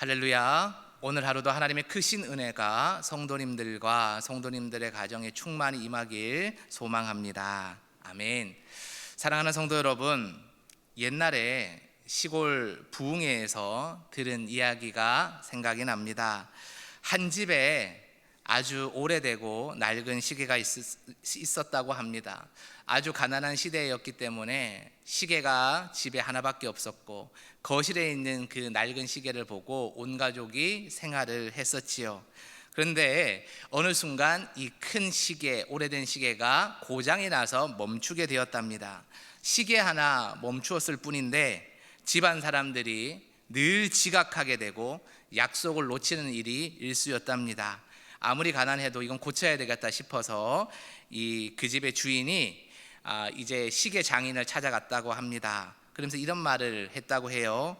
할렐루야. 오늘 하루도 하나님의 크신 은혜가 성도님들과 성도님들의 가정에 충만히 임하길 소망합니다. 아멘. 사랑하는 성도 여러분, 옛날에 시골 부흥회에서 들은 이야기가 생각이 납니다. 한 집에 아주 오래되고 낡은 시계가 있었다고 합니다. 아주 가난한 시대였기 때문에 시계가 집에 하나밖에 없었고 거실에 있는 그 낡은 시계를 보고 온 가족이 생활을 했었지요. 그런데 어느 순간 이 큰 시계, 오래된 시계가 고장이 나서 멈추게 되었답니다. 시계 하나 멈추었을 뿐인데 집안 사람들이 늘 지각하게 되고 약속을 놓치는 일이 일쑤였답니다. 아무리 가난해도 이건 고쳐야 되겠다 싶어서 그 집의 주인이 이제 시계 장인을 찾아갔다고 합니다. 그러면서 이런 말을 했다고 해요.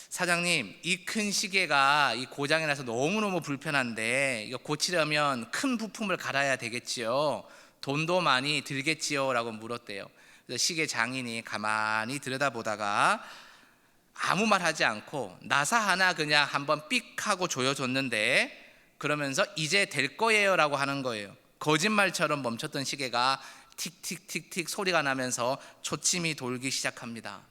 사장님, 이 큰 시계가 이 고장이 나서 너무너무 불편한데 이거 고치려면 큰 부품을 갈아야 되겠지요. 돈도 많이 들겠지요? 라고 물었대요. 그래서 시계 장인이 가만히 들여다보다가 아무 말 하지 않고 나사 하나 그냥 한번 삑 하고 조여줬는데, 그러면서 이제 될 거예요 라고 하는 거예요. 거짓말처럼 멈췄던 시계가 틱틱틱틱 소리가 나면서 초침이 돌기 시작합니다.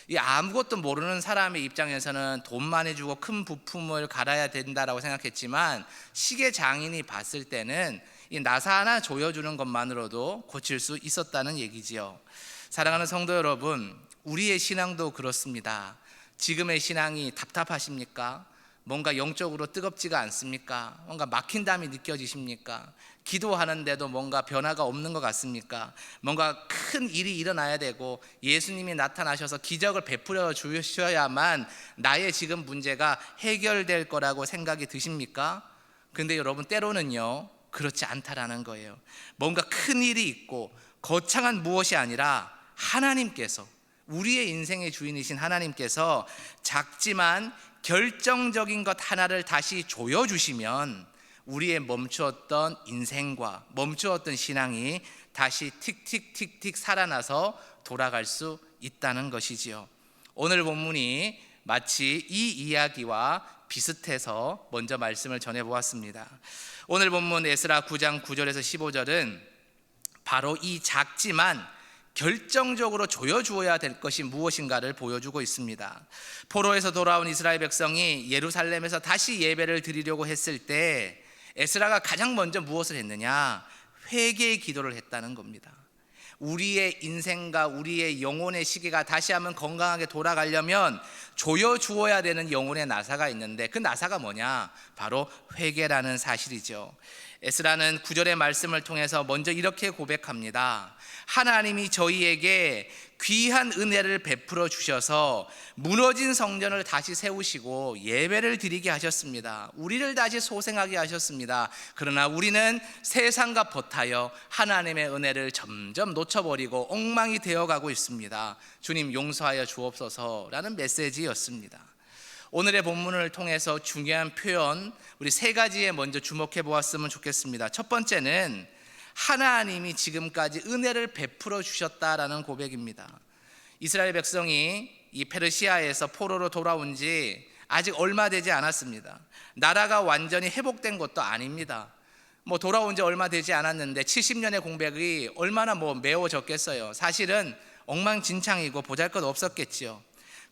이 아무것도 모르는 사람의 입장에서는 돈 많이 주고 큰 부품을 갈아야 된다라고 생각했지만, 시계 장인이 봤을 때는 이 나사 하나 조여주는 것만으로도 고칠 수 있었다는 얘기지요. 사랑하는 성도 여러분, 우리의 신앙도 그렇습니다. 지금의 신앙이 답답하십니까? 뭔가 영적으로 뜨겁지가 않습니까? 뭔가 막힌담이 느껴지십니까? 기도하는데도 뭔가 변화가 없는 것 같습니까? 뭔가 큰 일이 일어나야 되고 예수님이 나타나셔서 기적을 베풀어 주셔야만 나의 지금 문제가 해결될 거라고 생각이 드십니까? 근데 여러분, 때로는요 그렇지 않다라는 거예요. 뭔가 큰 일이 있고 거창한 무엇이 아니라 하나님께서, 우리의 인생의 주인이신 하나님께서 작지만 결정적인 것 하나를 다시 조여주시면 우리의 멈추었던 인생과 멈추었던 신앙이 다시 틱틱틱틱 살아나서 돌아갈 수 있다는 것이지요. 오늘 본문이 마치 이 이야기와 비슷해서 먼저 말씀을 전해보았습니다. 오늘 본문 에스라 9장 9절에서 15절은 바로 이 작지만 결정적으로 조여주어야 될 것이 무엇인가를 보여주고 있습니다. 포로에서 돌아온 이스라엘 백성이 예루살렘에서 다시 예배를 드리려고 했을 때 에스라가 가장 먼저 무엇을 했느냐? 회개의 기도를 했다는 겁니다. 우리의 인생과 우리의 영혼의 시계가 다시 한번 건강하게 돌아가려면 조여주어야 되는 영혼의 나사가 있는데, 그 나사가 뭐냐? 바로 회개라는 사실이죠. 에스라는 9절의 말씀을 통해서 먼저 이렇게 고백합니다. 하나님이 저희에게 귀한 은혜를 베풀어 주셔서 무너진 성전을 다시 세우시고 예배를 드리게 하셨습니다. 우리를 다시 소생하게 하셨습니다. 그러나 우리는 세상과 버타여 하나님의 은혜를 점점 놓쳐버리고 엉망이 되어가고 있습니다. 주님 용서하여 주옵소서라는 메시지였습니다. 오늘의 본문을 통해서 중요한 표현, 우리 세 가지에 먼저 주목해 보았으면 좋겠습니다. 첫 번째는 하나님이 지금까지 은혜를 베풀어 주셨다라는 고백입니다. 이스라엘 백성이 이 페르시아에서 포로로 돌아온 지 아직 얼마 되지 않았습니다. 나라가 완전히 회복된 것도 아닙니다. 돌아온 지 얼마 되지 않았는데 70년의 공백이 얼마나 메워졌겠어요. 사실은 엉망진창이고 보잘것 없었겠지요.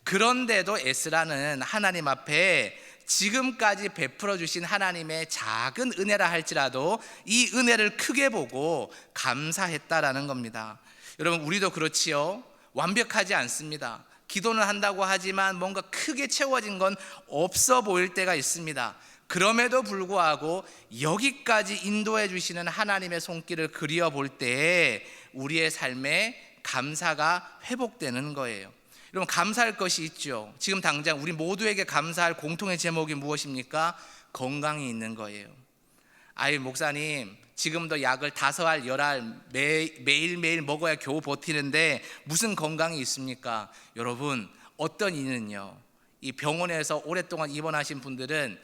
그런데도 에스라는 하나님 앞에 지금까지 베풀어 주신 하나님의 작은 은혜라 할지라도 이 은혜를 크게 보고 감사했다라는 겁니다. 여러분, 우리도 그렇지요. 완벽하지 않습니다. 기도는 한다고 하지만 뭔가 크게 채워진 건 없어 보일 때가 있습니다. 그럼에도 불구하고 여기까지 인도해 주시는 하나님의 손길을 그리워볼 때에 우리의 삶에 감사가 회복되는 거예요. 여러분, 감사할 것이 있죠. 지금 당장 우리 모두에게 감사할 공통의 제목이 무엇입니까? 건강이 있는 거예요. 아이, 목사님, 지금도 약을 5알, 10알 매일매일 먹어야 겨우 버티는데 무슨 건강이 있습니까? 여러분, 어떤 이는요, 이 병원에서 오랫동안 입원하신 분들은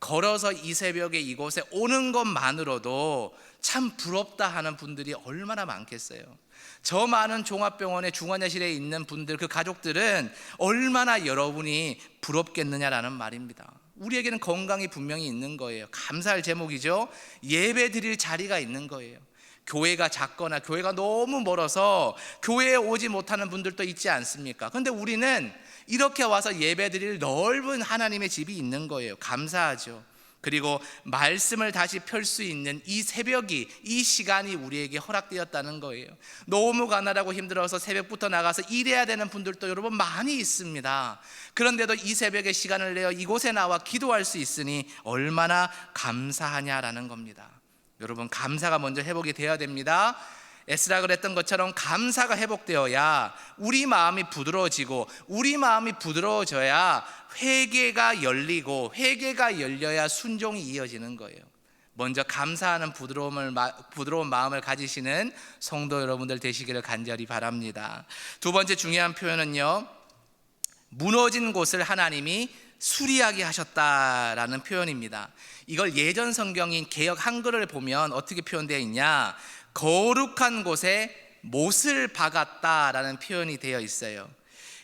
걸어서 이 새벽에 이곳에 오는 것만으로도 참 부럽다 하는 분들이 얼마나 많겠어요. 저 많은 종합병원의 중환자실에 있는 분들, 그 가족들은 얼마나 여러분이 부럽겠느냐라는 말입니다. 우리에게는 건강이 분명히 있는 거예요. 감사할 제목이죠. 예배 드릴 자리가 있는 거예요. 교회가 작거나 교회가 너무 멀어서 교회에 오지 못하는 분들도 있지 않습니까? 그런데 우리는 이렇게 와서 예배 드릴 넓은 하나님의 집이 있는 거예요. 감사하죠. 그리고 말씀을 다시 펼 수 있는 이 새벽이, 이 시간이 우리에게 허락되었다는 거예요. 너무 가난하고 힘들어서 새벽부터 나가서 일해야 되는 분들도 여러분 많이 있습니다. 그런데도 이 새벽에 시간을 내어 이곳에 나와 기도할 수 있으니 얼마나 감사하냐라는 겁니다. 여러분, 감사가 먼저 회복이 되어야 됩니다. 에스라 그랬던 것처럼 감사가 회복되어야 우리 마음이 부드러워지고, 우리 마음이 부드러워져야 회개가 열리고, 회개가 열려야 순종이 이어지는 거예요. 먼저 감사하는 부드러운 마음을 가지시는 성도 여러분들 되시기를 간절히 바랍니다. 두 번째 중요한 표현은요, 무너진 곳을 하나님이 수리하게 하셨다라는 표현입니다. 이걸 예전 성경인 개역 한글을 보면 어떻게 표현되어 있냐, 거룩한 곳에 못을 박았다라는 표현이 되어 있어요.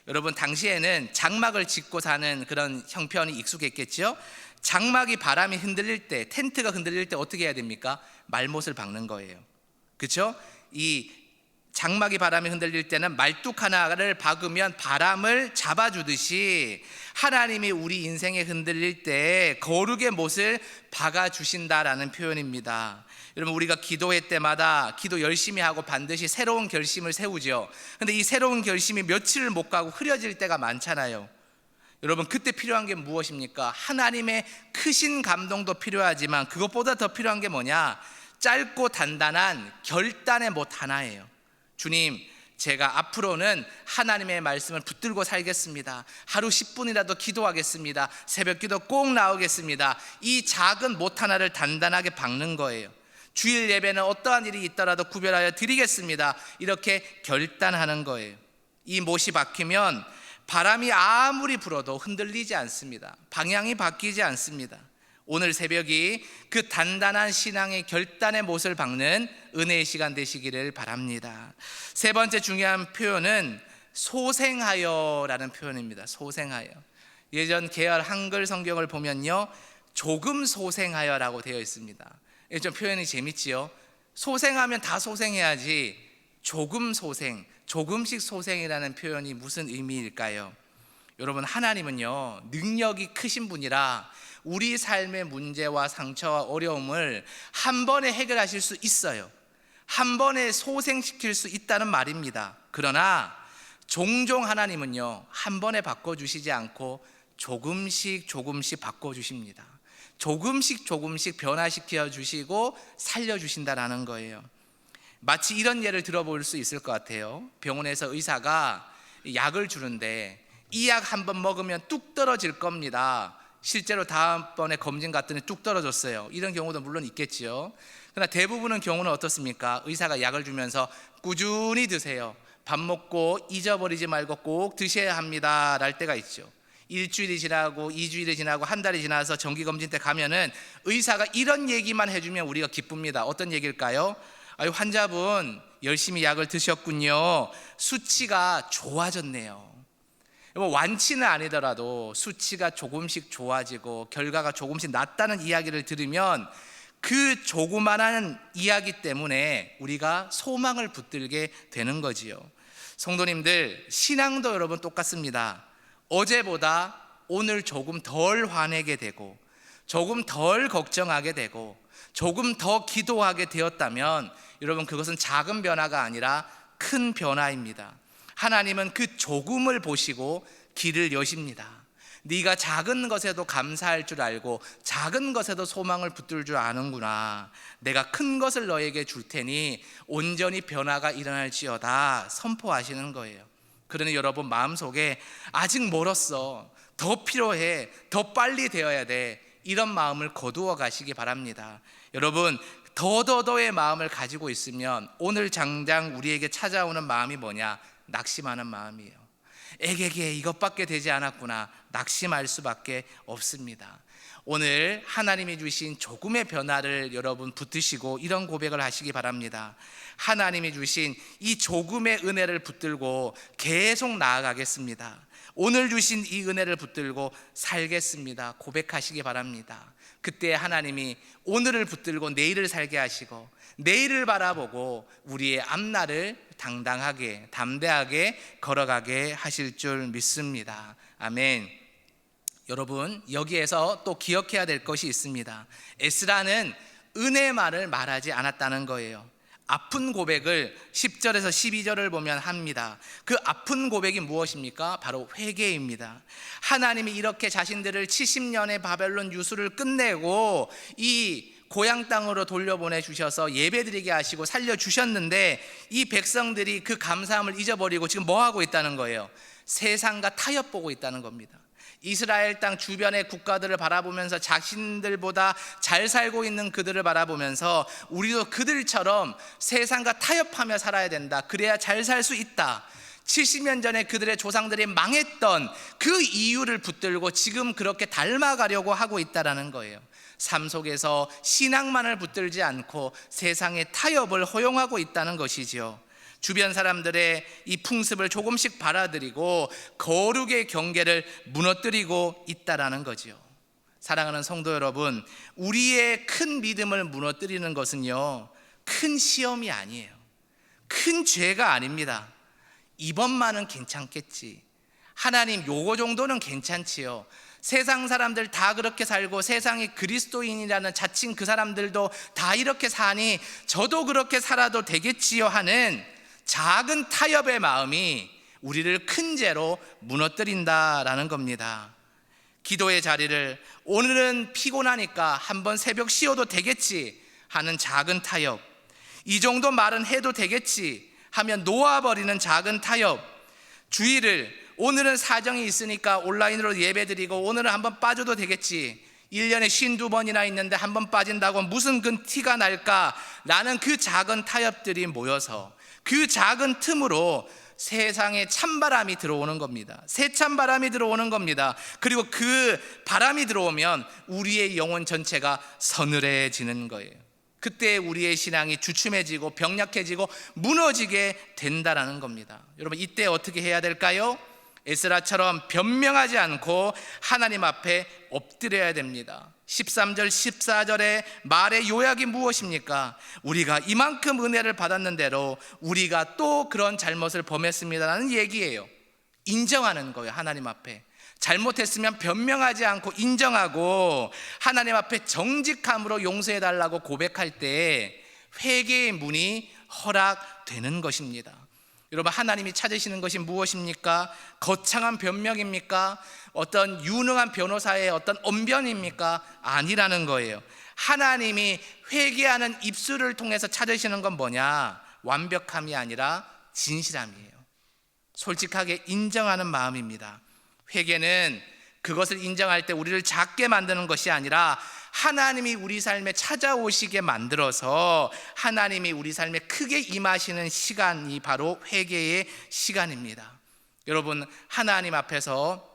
여러분, 당시에는 장막을 짓고 사는 그런 형편이 익숙했겠죠. 장막이 바람이 흔들릴 때, 텐트가 흔들릴 때 어떻게 해야 됩니까? 말못을 박는 거예요. 그렇죠? 이 장막이 바람이 흔들릴 때는 말뚝 하나를 박으면 바람을 잡아주듯이 하나님이 우리 인생에 흔들릴 때 거룩의 못을 박아주신다라는 표현입니다. 여러분, 우리가 기도회 때마다 기도 열심히 하고 반드시 새로운 결심을 세우죠. 근데 이 새로운 결심이 며칠을 못 가고 흐려질 때가 많잖아요. 여러분, 그때 필요한 게 무엇입니까? 하나님의 크신 감동도 필요하지만 그것보다 더 필요한 게 뭐냐? 짧고 단단한 결단의 못 하나예요. 주님, 제가 앞으로는 하나님의 말씀을 붙들고 살겠습니다. 하루 10분이라도 기도하겠습니다. 새벽 기도 꼭 나오겠습니다. 이 작은 못 하나를 단단하게 박는 거예요. 주일 예배는 어떠한 일이 있더라도 구별하여 드리겠습니다. 이렇게 결단하는 거예요. 이 못이 박히면 바람이 아무리 불어도 흔들리지 않습니다. 방향이 바뀌지 않습니다. 오늘 새벽이 그 단단한 신앙의 결단의 못을 박는 은혜의 시간 되시기를 바랍니다. 세 번째 중요한 표현은 소생하여라는 표현입니다. 소생하여. 예전 계열 한글 성경을 보면요, 조금 소생하여라고 되어 있습니다. 좀 표현이 재밌지요. 소생하면 다 소생해야지 조금 소생, 조금씩 소생이라는 표현이 무슨 의미일까요? 여러분, 하나님은요, 능력이 크신 분이라 우리 삶의 문제와 상처와 어려움을 한 번에 해결하실 수 있어요. 한 번에 소생시킬 수 있다는 말입니다. 그러나 종종 하나님은요, 한 번에 바꿔주시지 않고 조금씩 바꿔주십니다. 조금씩 변화시켜 주시고 살려주신다라는 거예요. 마치 이런 예를 들어볼 수 있을 것 같아요. 병원에서 의사가 약을 주는데 이 약 한 번 먹으면 뚝 떨어질 겁니다. 실제로 다음번에 검진 갔더니 뚝 떨어졌어요. 이런 경우도 물론 있겠지요. 그러나 대부분의 경우는 어떻습니까? 의사가 약을 주면서 꾸준히 드세요. 밥 먹고 잊어버리지 말고 꼭 드셔야 합니다 랄 때가 있죠. 일주일이 지나고 2주일이 지나고 한 달이 지나서 정기검진 때 가면은 의사가 이런 얘기만 해주면 우리가 기쁩니다. 어떤 얘기일까요? 아유, 환자분 열심히 약을 드셨군요. 수치가 좋아졌네요. 완치는 아니더라도 수치가 조금씩 좋아지고 결과가 조금씩 낫다는 이야기를 들으면 그 조그만한 이야기 때문에 우리가 소망을 붙들게 되는 거지요. 성도님들, 신앙도 여러분 똑같습니다. 어제보다 오늘 조금 덜 화내게 되고 조금 덜 걱정하게 되고 조금 더 기도하게 되었다면 여러분, 그것은 작은 변화가 아니라 큰 변화입니다. 하나님은 그 조금을 보시고 길을 여십니다. 네가 작은 것에도 감사할 줄 알고 작은 것에도 소망을 붙들 줄 아는구나. 내가 큰 것을 너에게 줄 테니 온전히 변화가 일어날지어다 선포하시는 거예요. 그러니 여러분 마음속에 아직 멀었어, 더 필요해, 더 빨리 되어야 돼, 이런 마음을 거두어 가시기 바랍니다. 여러분, 더더더의 마음을 가지고 있으면 오늘 당장 우리에게 찾아오는 마음이 뭐냐? 낙심하는 마음이에요. 에게게 이것밖에 되지 않았구나. 낙심할 수밖에 없습니다. 오늘 하나님이 주신 조금의 변화를 여러분 붙드시고 이런 고백을 하시기 바랍니다. 하나님이 주신 이 조금의 은혜를 붙들고 계속 나아가겠습니다. 오늘 주신 이 은혜를 붙들고 살겠습니다 고백하시기 바랍니다. 그때 하나님이 오늘을 붙들고 내일을 살게 하시고 내일을 바라보고 우리의 앞날을 당당하게 담대하게 걸어가게 하실 줄 믿습니다. 아멘. 여러분, 여기에서 또 기억해야 될 것이 있습니다. 에스라는 은혜의 말을 말하지 않았다는 거예요. 아픈 고백을 10절에서 12절을 보면 합니다. 그 아픈 고백이 무엇입니까? 바로 회개입니다. 하나님이 이렇게 자신들을 70년의 바벨론 유수를 끝내고 이 고향 땅으로 돌려보내 주셔서 예배드리게 하시고 살려주셨는데 이 백성들이 그 감사함을 잊어버리고 지금 뭐 하고 있다는 거예요? 세상과 타협 보고 있다는 겁니다. 이스라엘 땅 주변의 국가들을 바라보면서 자신들보다 잘 살고 있는 그들을 바라보면서 우리도 그들처럼 세상과 타협하며 살아야 된다, 그래야 잘 살 수 있다, 70년 전에 그들의 조상들이 망했던 그 이유를 붙들고 지금 그렇게 닮아가려고 하고 있다라는 거예요. 삶 속에서 신앙만을 붙들지 않고 세상의 타협을 허용하고 있다는 것이지요. 주변 사람들의 이 풍습을 조금씩 받아들이고 거룩의 경계를 무너뜨리고 있다라는 거지요. 사랑하는 성도 여러분, 우리의 큰 믿음을 무너뜨리는 것은요, 큰 시험이 아니에요. 큰 죄가 아닙니다. 이번만은 괜찮겠지, 하나님 요거 정도는 괜찮지요, 세상 사람들 다 그렇게 살고 세상에 그리스도인이라는 자칭 그 사람들도 다 이렇게 사니 저도 그렇게 살아도 되겠지요 하는 작은 타협의 마음이 우리를 큰 죄로 무너뜨린다라는 겁니다. 기도의 자리를 오늘은 피곤하니까 한번 새벽 쉬어도 되겠지 하는 작은 타협, 이 정도 말은 해도 되겠지 하면 놓아버리는 작은 타협, 주일을 오늘은 사정이 있으니까 온라인으로 예배드리고 오늘은 한번 빠져도 되겠지, 1년에 52번이나 있는데 한번 빠진다고 무슨 그 티가 날까라는 그 작은 타협들이 모여서 그 작은 틈으로 세상에 찬바람이 들어오는 겁니다. 새찬바람이 들어오는 겁니다. 그리고 그 바람이 들어오면 우리의 영혼 전체가 서늘해지는 거예요. 그때 우리의 신앙이 주춤해지고 병약해지고 무너지게 된다라는 겁니다. 여러분, 이때 어떻게 해야 될까요? 에스라처럼 변명하지 않고 하나님 앞에 엎드려야 됩니다. 13절 14절의 말의 요약이 무엇입니까? 우리가 이만큼 은혜를 받았는 대로 우리가 또 그런 잘못을 범했습니다라는 얘기예요. 인정하는 거예요. 하나님 앞에 잘못했으면 변명하지 않고 인정하고 하나님 앞에 정직함으로 용서해달라고 고백할 때 회개의 문이 허락되는 것입니다. 여러분, 하나님이 찾으시는 것이 무엇입니까? 거창한 변명입니까? 어떤 유능한 변호사의 어떤 언변입니까? 아니라는 거예요. 하나님이 회개하는 입술을 통해서 찾으시는 건 뭐냐? 완벽함이 아니라 진실함이에요. 솔직하게 인정하는 마음입니다. 회개는 그것을 인정할 때 우리를 작게 만드는 것이 아니라 하나님이 우리 삶에 찾아오시게 만들어서 하나님이 우리 삶에 크게 임하시는 시간이 바로 회개의 시간입니다. 여러분, 하나님 앞에서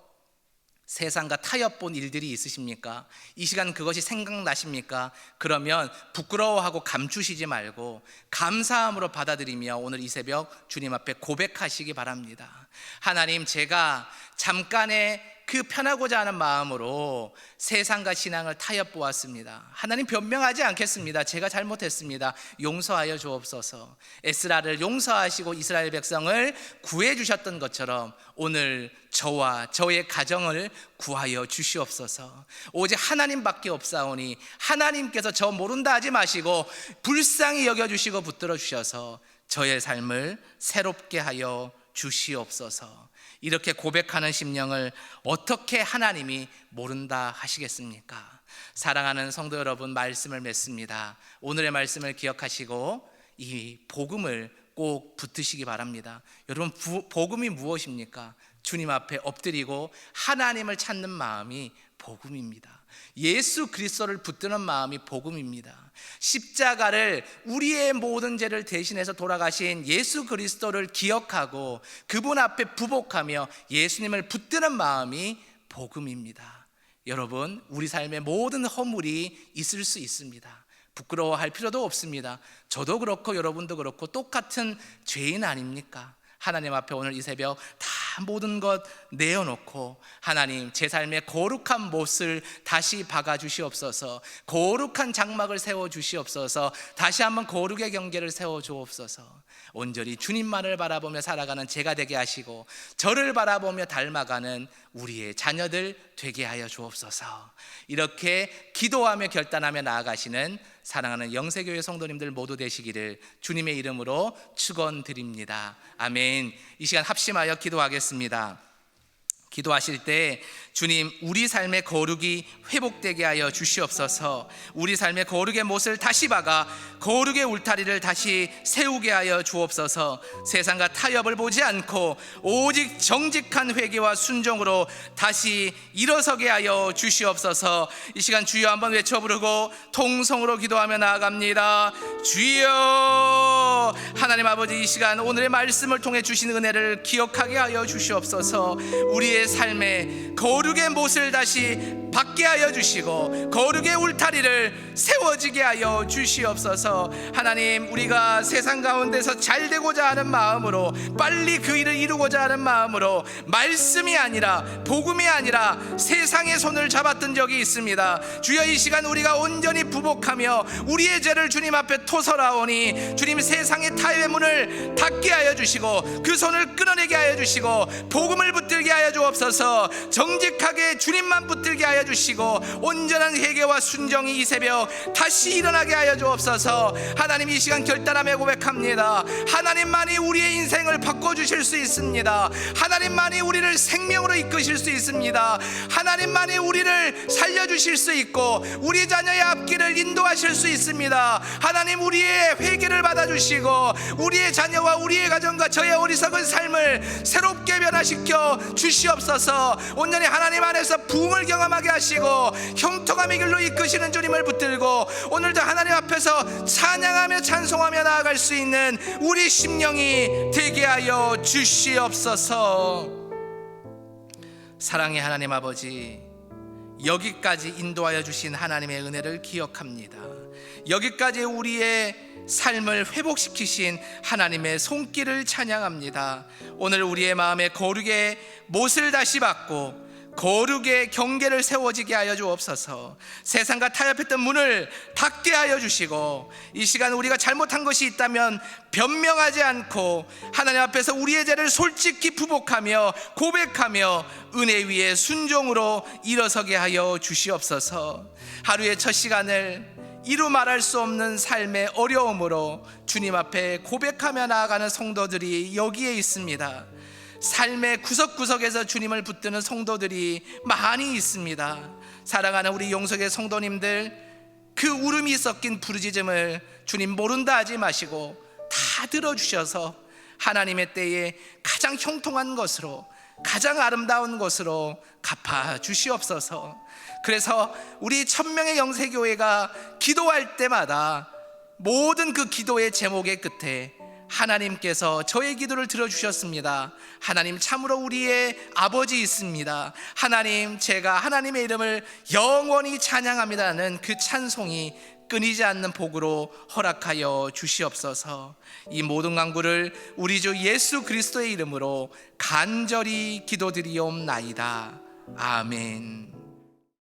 세상과 타협 본 일들이 있으십니까? 이 시간 그것이 생각나십니까? 그러면 부끄러워하고 감추시지 말고 감사함으로 받아들이며 오늘 이 새벽 주님 앞에 고백하시기 바랍니다. 하나님, 제가 잠깐의 그 편하고자 하는 마음으로 세상과 신앙을 타협 보았습니다. 하나님, 변명하지 않겠습니다. 제가 잘못했습니다. 용서하여 주옵소서. 에스라를 용서하시고 이스라엘 백성을 구해 주셨던 것처럼 오늘 저와 저의 가정을 구하여 주시옵소서. 오직 하나님밖에 없사오니 하나님께서 저 모른다 하지 마시고 불쌍히 여겨주시고 붙들어 주셔서 저의 삶을 새롭게 하여 주시옵소서. 이렇게 고백하는 심령을 어떻게 하나님이 모른다 하시겠습니까? 사랑하는 성도 여러분, 말씀을 맺습니다. 오늘의 말씀을 기억하시고 이 복음을 꼭 붙드시기 바랍니다. 여러분, 복음이 무엇입니까? 주님 앞에 엎드리고 하나님을 찾는 마음이 복음입니다. 예수 그리스도를 붙드는 마음이 복음입니다. 십자가를 우리의 모든 죄를 대신해서 돌아가신 예수 그리스도를 기억하고 그분 앞에 부복하며 예수님을 붙드는 마음이 복음입니다. 여러분, 우리 삶에 모든 허물이 있을 수 있습니다. 부끄러워할 필요도 없습니다. 저도 그렇고 여러분도 그렇고 똑같은 죄인 아닙니까? 하나님 앞에 오늘 이 새벽 다 모든 것 내어놓고 하나님, 제 삶의 거룩한 못을 다시 박아 주시옵소서. 거룩한 장막을 세워 주시옵소서. 다시 한번 거룩의 경계를 세워 주옵소서. 온전히 주님만을 바라보며 살아가는 제가 되게 하시고 저를 바라보며 닮아가는 우리의 자녀들 되게 하여 주옵소서. 이렇게 기도하며 결단하며 나아가시는 사랑하는 영세교회 성도님들 모두 되시기를 주님의 이름으로 축원드립니다. 아멘. 이 시간 합심하여 기도하겠습니다. 기도하실 때 주님, 우리 삶의 거룩이 회복되게 하여 주시옵소서. 우리 삶의 거룩의 못을 다시 박아 거룩의 울타리를 다시 세우게 하여 주옵소서. 세상과 타협을 보지 않고 오직 정직한 회개와 순종으로 다시 일어서게 하여 주시옵소서. 이 시간 주여 한번 외쳐 부르고 통성으로 기도하며 나아갑니다. 주여. 하나님 아버지, 이 시간 오늘의 말씀을 통해 주신 은혜를 기억하게 하여 주시옵소서. 우리의 삶에 거룩의 못을 다시 받게 하여 주시고 거룩의 울타리를 세워지게 하여 주시옵소서. 하나님, 우리가 세상 가운데서 잘 되고자 하는 마음으로, 빨리 그 일을 이루고자 하는 마음으로 말씀이 아니라, 복음이 아니라 세상의 손을 잡았던 적이 있습니다. 주여, 이 시간 우리가 온전히 부복하며 우리의 죄를 주님 앞에 토설하오니 주님, 세상의 타협의 문을 닫게 하여 주시고 그 손을 끊어내게 하여 주시고 복음을 붙들게 하여 주옵소서. 정직하게 주님만 붙들게 하여 주시고 온전한 회개와 순종이 이 새벽 다시 일어나게 하여 주옵소서. 하나님, 이 시간 결단하며 고백합니다. 하나님만이 우리의 인생을 바꿔주실 수 있습니다. 하나님만이 우리를 생명으로 이끄실 수 있습니다. 하나님만이 우리를 살려주실 수 있고 우리 자녀의 앞길을 인도하실 수 있습니다. 하나님, 우리의 회개를 받아주시고 우리의 자녀와 우리의 가정과 저의 어리석은 삶을 새롭게 변화시켜 주시옵소서. 온전히 하나님 안에서 부흥을 경험하게 하시고 형통함의 길로 이끄시는 주님을 붙들고 오늘도 하나님 앞에서 찬양하며 찬송하며 나아갈 수 있는 우리 심령이 되게 하여 주시옵소서. 사랑의 하나님 아버지, 여기까지 인도하여 주신 하나님의 은혜를 기억합니다. 여기까지 우리의 삶을 회복시키신 하나님의 손길을 찬양합니다. 오늘 우리의 마음에 거룩의 못을 다시 받고 거룩의 경계를 세워지게 하여 주옵소서. 세상과 타협했던 문을 닫게 하여 주시고 이 시간 우리가 잘못한 것이 있다면 변명하지 않고 하나님 앞에서 우리의 죄를 솔직히 부복하며 고백하며 은혜 위에 순종으로 일어서게 하여 주시옵소서. 하루의 첫 시간을 이루 말할 수 없는 삶의 어려움으로 주님 앞에 고백하며 나아가는 성도들이 여기에 있습니다. 삶의 구석구석에서 주님을 붙드는 성도들이 많이 있습니다. 사랑하는 우리 용석의 성도님들, 그 울음이 섞인 부르짖음을 주님 모른다 하지 마시고 다 들어주셔서 하나님의 때에 가장 형통한 것으로, 가장 아름다운 것으로 갚아 주시옵소서. 그래서 우리 1000명의 영세교회가 기도할 때마다 모든 그 기도의 제목의 끝에 하나님께서 저의 기도를 들어주셨습니다. 하나님, 참으로 우리의 아버지 있습니다. 하나님, 제가 하나님의 이름을 영원히 찬양합니다는 그 찬송이 끊이지 않는 복으로 허락하여 주시옵소서. 이 모든 간구를 우리 주 예수 그리스도의 이름으로 간절히 기도드리옵나이다. 아멘.